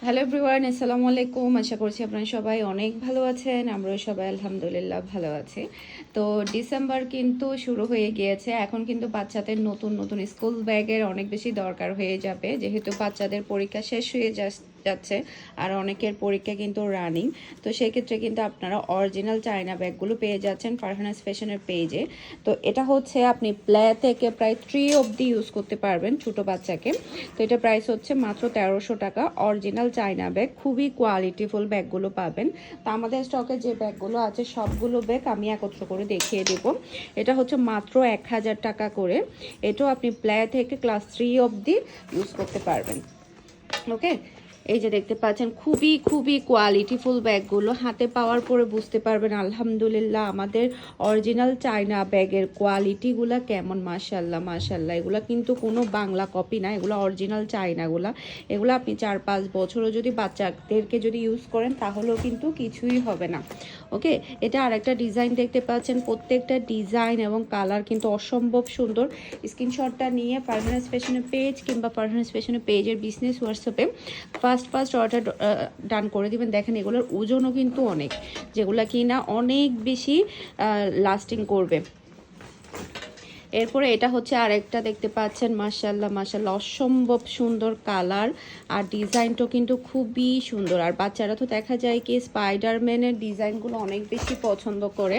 Hello everyone, আসসালামু আলাইকুম। আশা করছি আপনারা সবাই অনেক ভালো আছেন। আমরাও সবাই আলহামদুলিল্লাহ ভালো আছি। তো ডিসেম্বর কিন্তু শুরু হয়ে গিয়েছে। এখন কিন্তু বাচ্চাদের নতুন নতুন স্কুল ব্যাগের অনেক বেশি দরকার হয়ে যাবে, যেহেতু বাচ্চাদের পরীক্ষা শেষ হয়ে যাচ্ছে আর অনেকের পরীক্ষা কিন্তু রানিং। তো সেক্ষেত্রে কিন্তু আপনারা অরিজিনাল চায়না ব্যাগগুলো পেয়ে যাচ্ছেন ফারহানাস ফ্যাশনের পেজে। তো এটা হচ্ছে আপনি প্লে থেকে প্রায় 3 অবধি ইউজ করতে পারবেন ছোটো বাচ্চাকে। তো এটা প্রাইস হচ্ছে মাত্র 1300 টাকা। অরিজিনাল চায়না ব্যাগ, খুবই কোয়ালিটিফুল ব্যাগগুলো পাবেন। তো আমাদের স্টকে যে ব্যাগগুলো আছে সবগুলো ব্যাগ আমি একত্র করে দেখিয়ে দেব। এটা হচ্ছে মাত্র 1000 টাকা করে। এটাও আপনি প্লে থেকে ক্লাস 3 অবধি ইউজ করতে পারবেন। ওকে, এই যে দেখতে পাচ্ছেন খুবই খুবই কোয়ালিটিফুল ব্যাগগুলো হাতে পাওয়ার পরে বুঝতে পারবেন আলহামদুলিল্লাহ আমাদের অরিজিনাল চায়না ব্যাগের কোয়ালিটিগুলো কেমন। মাশাল্লাহ মাশাল্লাহ, এগুলো কিন্তু কোনো বাংলা কপি না, এগুলো অরিজিনাল চায়নাগুলো। এগুলো আপনি 4-5 বছরও যদি বাচ্চাদেরকে যদি ইউজ করেন তাহলেও কিন্তু কিছুই হবে না। ওকে, এটা আরেকটা ডিজাইন দেখতে পাচ্ছেন। প্রত্যেকটা ডিজাইন এবং কালার কিন্তু অসম্ভব সুন্দর। স্ক্রিনশটটা নিয়ে ফারহানাস ফ্যাশনের পেজ কিংবা ফারহানাস ফ্যাশনের পেজের বিজনেস হোয়াটসঅ্যাপে ফার্স্ট অর্ডার ডান করে দিবেন। দেখেন এগুলোর ওজনও কিন্তু অনেক, যেগুলো কি না অনেক বেশি লাস্টিং করবে। এরপরে এটা হচ্ছে আরেকটা দেখতে পাচ্ছেন, মাশাল্লাহ মাশাল্লাহ অসম্ভব সুন্দর কালার আর ডিজাইনটাও কিন্তু খুবই সুন্দর। আর বাচ্চারা তো দেখা যায় কি স্পাইডারম্যানের ডিজাইনগুলো অনেক বেশি পছন্দ করে।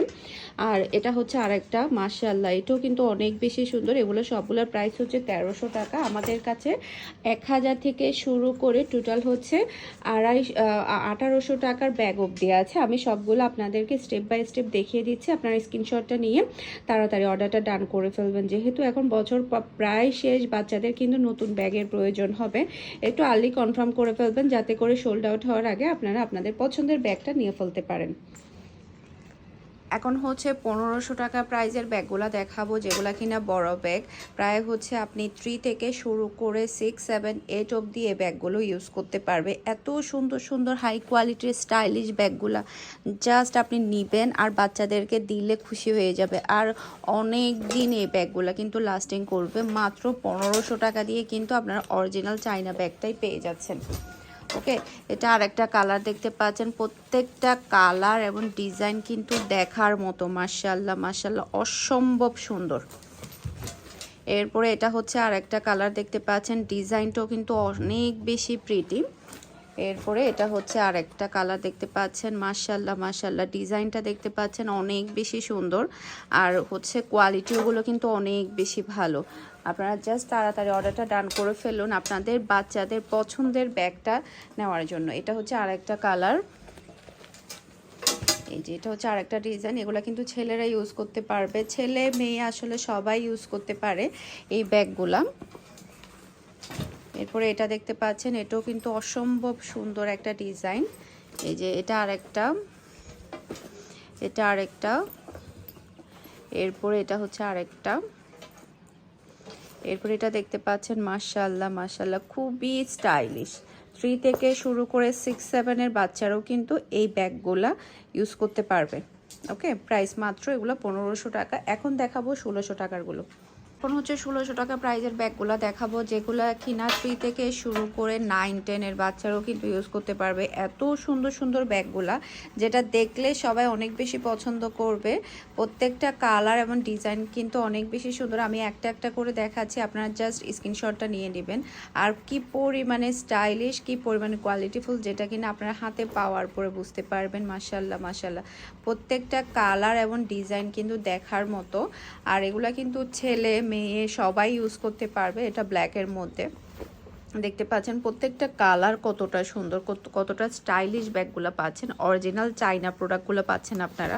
আর এটা হচ্ছে আরেকটা, মাশাল্লাহ এটাও কিন্তু অনেক বেশি সুন্দর। এগুলো সবগুলোর প্রাইস হচ্ছে 1300 টাকা। আমাদের কাছে 1000 থেকে শুরু করে টোটাল হচ্ছে 1800 টাকার ব্যাগ অবধি আছে। আমি সবগুলো আপনাদেরকে স্টেপ বাই স্টেপ দেখিয়ে দিচ্ছি। আপনারা স্ক্রিনশটটা নিয়ে তাড়াতাড়ি অর্ডারটা ডান করে ফেলবেন, যেহেতু এখন বছর প্রায় শেষ, বাচ্চাদের কিন্তু নতুন ব্যাগের প্রয়োজন হবে। একটু আর্লি কনফার্ম করে ফেলবেন যাতে করে সোল্ড আউট হওয়ার আগে আপনারা আপনাদের পছন্দের ব্যাগটা নিয়ে ফেলতে পারেন। এখন হচ্ছে 1500 টাকা প্রাইজের ব্যাগগুলো দেখাবো, যেগুলো কিনা বড় ব্যাগ। প্রায় হচ্ছে আপনি 3 থেকে শুরু করে 6, 7, 8 অবধি এই ব্যাগগুলো ইউজ করতে পারবে। এত সুন্দর সুন্দর হাই কোয়ালিটির স্টাইলিশ ব্যাগগুলো জাস্ট আপনি নেবেন আর বাচ্চাদেরকে দিলে খুশি হয়ে যাবে। আর অনেক দিন এই ব্যাগগুলো কিন্তু লাস্টিং করবে। মাত্র 1500 টাকা দিয়ে কিন্তু আপনারা অরিজিনাল চায়না ব্যাগটাই পেয়ে যাচ্ছেন। ওকে, এটা আরেকটা কালার দেখতে পাচ্ছেন। প্রত্যেকটা কালার এবং ডিজাইন কিন্তু দেখার মতো, মাশাল্লাহ মাশাল্লাহ অসম্ভব সুন্দর। এরপরে এটা হচ্ছে আরেকটা কালার দেখতে পাচ্ছেন, ডিজাইনটাও কিন্তু অনেক বেশি প্রিটি। এরপরে এটা হচ্ছে আরেকটা কালার দেখতে পাচ্ছেন, মাশাল্লাহ মাশাল্লাহ ডিজাইনটা দেখতে পাচ্ছেন অনেক বেশি সুন্দর। আর হচ্ছে কোয়ালিটিগুলো কিন্তু অনেক বেশি ভালো। আপনারা জাস্ট তাড়াতাড়ি অর্ডারটা ডান করে ফেলুন আপনাদের বাচ্চাদের পছন্দের ব্যাগটা নেওয়ার জন্য। এটা হচ্ছে আরেকটা কালার, এই যে এটা হচ্ছে আরেকটা ডিজাইন। এগুলো কিন্তু ছেলেরা ইউজ করতে পারবে, ছেলে মেয়ে আসলে সবাই ইউজ করতে পারে এই ব্যাগগুলা। এরপরে এটা দেখতে পাচ্ছেন, এটাও কিন্তু অসম্ভব সুন্দর একটা ডিজাইন। এই যে এটা আরেকটা, এটা আরেকটা, এরপরে এটা হচ্ছে আরেকটা, এরপরে এটা দেখতে পাচ্ছেন মাশাল্লাহ মাশাল্লাহ খুবই স্টাইলিশ। 3 থেকে শুরু করে 6, 7 এর বাচ্চারাও কিন্তু এই ব্যাগগুলা ইউজ করতে পারবে। ওকে, প্রাইস মাত্র এগুলো 1500 টাকা। এখন দেখাবো 1600 টাকারগুলো। এখন হচ্ছে 1600 টাকা প্রাইজের ব্যাগগুলো দেখাবো, যেগুলো কিনা 3 থেকে শুরু করে 9, 10 এর বাচ্চারাও কিন্তু ইউজ করতে পারবে। এত সুন্দর সুন্দর ব্যাগগুলা, যেটা দেখলে সবাই অনেক বেশি পছন্দ করবে। প্রত্যেকটা কালার এবং ডিজাইন কিন্তু অনেক বেশি সুন্দর। আমি একটা একটা করে দেখাচ্ছি, আপনারা জাস্ট স্ক্রিনশটটা নিয়ে নেবেন। আর কি পরিমাণে স্টাইলিশ, কি পরিমাণে কোয়ালিটিফুল, যেটা কিনা আপনারা হাতে পাওয়ার পরে বুঝতে পারবেন। মাশাল্লাহ মাশাল্লাহ প্রত্যেকটা কালার এবং ডিজাইন কিন্তু দেখার মতো। আর এগুলা কিন্তু ছেলে মেয়ে সবাই ইউজ করতে পারবে। এটা ব্ল্যাকের মধ্যে দেখতে পাচ্ছেন প্রত্যেকটা কালার কতটা সুন্দর, কতটা স্টাইলিশ ব্যাগগুলো পাচ্ছেন। অরিজিনাল চাইনা প্রোডাক্টগুলো পাচ্ছেন আপনারা।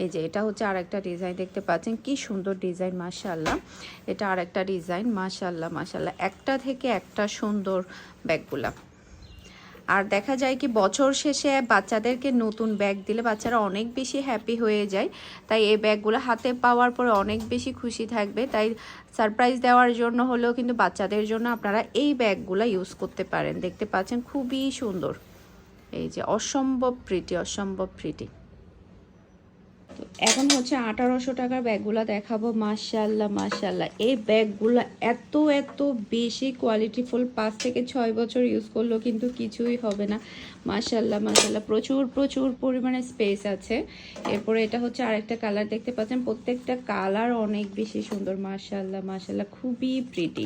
এই যে এটা হচ্ছে আরেকটা ডিজাইন দেখতে পাচ্ছেন, কি সুন্দর ডিজাইন মাশাআল্লাহ। এটা আরেকটা ডিজাইন, মাশাআল্লাহ মাশাআল্লাহ একটা থেকে একটা সুন্দর ব্যাগগুলা। আর দেখা যায় কি বছর শেষে বাচ্চাদেরকে নতুন ব্যাগ দিলে বাচ্চারা অনেক বেশি হ্যাপি হয়ে যায়। তাই এই ব্যাগগুলো হাতে পাওয়ার পরে অনেক বেশি খুশি থাকবে। তাই সারপ্রাইজ দেওয়ার জন্য হলেও কিন্তু বাচ্চাদের জন্য আপনারা এই ব্যাগগুলো ইউজ করতে পারেন। দেখতে পাচ্ছেন খুবই সুন্দর, এই যে অসম্ভব প্রিটি, অসম্ভব প্রিটি। এখন হচ্ছে 1800 টাকার ব্যাগগুলো দেখাবো। মাশাআল্লাহ মাশাআল্লাহ, এই ব্যাগগুলো এত এত বেশি কোয়ালিটিফুল, 5 থেকে 6 বছর ইউজ করলেও কিন্তু কিছুই হবে না। মাশাআল্লাহ মাশাআল্লাহ, প্রচুর প্রচুর পরিমাণে স্পেস আছে। এরপরে এটা হচ্ছে আরেকটা কালার দেখতে পাচ্ছেন, প্রত্যেকটা কালার অনেক বেশি সুন্দর। মাশাআল্লাহ মাশাআল্লাহ, খুবই প্রিটি,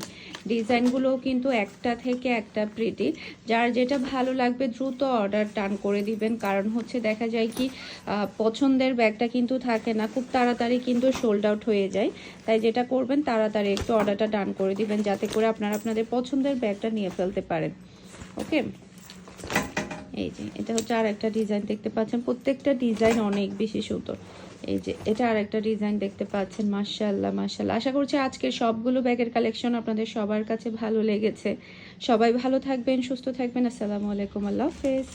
ডিজাইনগুলোও কিন্তু একটা থেকে একটা প্রিটি। যার যেটা ভালো লাগবে দ্রুত অর্ডার ডান করে দিবেন, কারণ হচ্ছে দেখা যায় কি পছন্দের ব্যাগটা কিন্তু থাকে না, খুব তাড়াতাড়ি কিন্তু সোল্ড আউট হয়ে যায়। তাই যেটা করবেন তাড়াতাড়ি একটু অর্ডারটা ডান করে দিবেন, যাতে করে আপনারা আপনাদের পছন্দের ব্যাগটা নিয়ে ফেলতে পারেন। ওকে, এই যে এটা হচ্ছে আর একটা ডিজাইন দেখতে পাচ্ছেন, প্রত্যেকটা ডিজাইন অনেক বেশি সুন্দর। এই যে এটা আর একটা ডিজাইন দেখতে পাচ্ছেন। মাশাআল্লাহ মাশাআল্লাহ, আশা করছি আজকের সবগুলো ব্যাগের কালেকশন আপনাদের সবার কাছে ভালো লেগেছে। সবাই ভালো থাকবেন, সুস্থ থাকবেন। আসসালামু আলাইকুম, আল্লাহ হাফেজ।